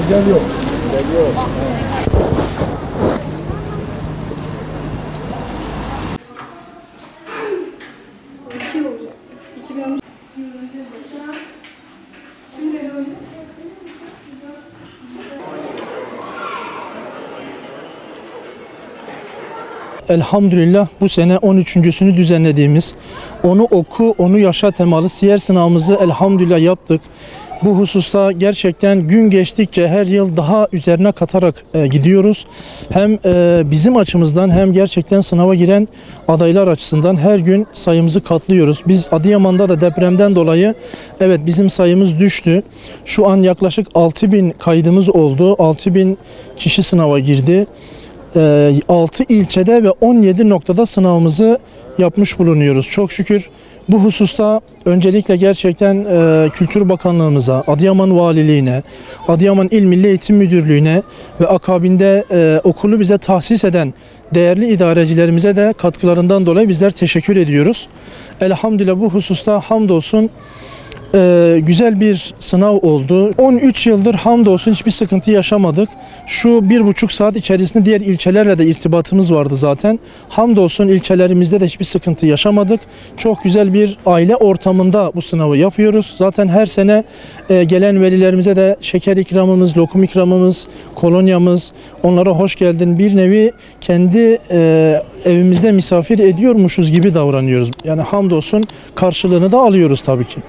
Gel yok. Elhamdülillah bu sene 13.sünü düzenlediğimiz Onu Oku, Onu Yaşa temalı siyer sınavımızı elhamdülillah yaptık. Bu hususta gerçekten gün geçtikçe her yıl daha üzerine katarak gidiyoruz. Hem bizim açımızdan hem gerçekten sınava giren adaylar açısından her gün sayımızı katlıyoruz. Biz Adıyaman'da da depremden dolayı evet bizim sayımız düştü. Şu an yaklaşık 6.000 kaydımız oldu. 6.000 kişi sınava girdi. 6 ilçede ve 17 noktada sınavımızı yapmış bulunuyoruz. Çok şükür bu hususta öncelikle gerçekten Kültür Bakanlığımıza, Adıyaman Valiliğine, Adıyaman İl Milli Eğitim Müdürlüğü'ne ve akabinde okulu bize tahsis eden değerli idarecilerimize de katkılarından dolayı bizler teşekkür ediyoruz. Elhamdülillah bu hususta hamdolsun güzel bir sınav oldu. 13 yıldır hamdolsun hiçbir sıkıntı yaşamadık. Şu 1,5 saat içerisinde diğer ilçelerle de irtibatımız vardı zaten. Hamdolsun ilçelerimizde de hiçbir sıkıntı yaşamadık. Çok güzel bir aile ortamında bu sınavı yapıyoruz. Zaten her sene gelen velilerimize de şeker ikramımız, lokum ikramımız, kolonyamız, onlara hoş geldin bir nevi kendi evimizde misafir ediyormuşuz gibi davranıyoruz. Yani hamdolsun karşılığını da alıyoruz tabii ki.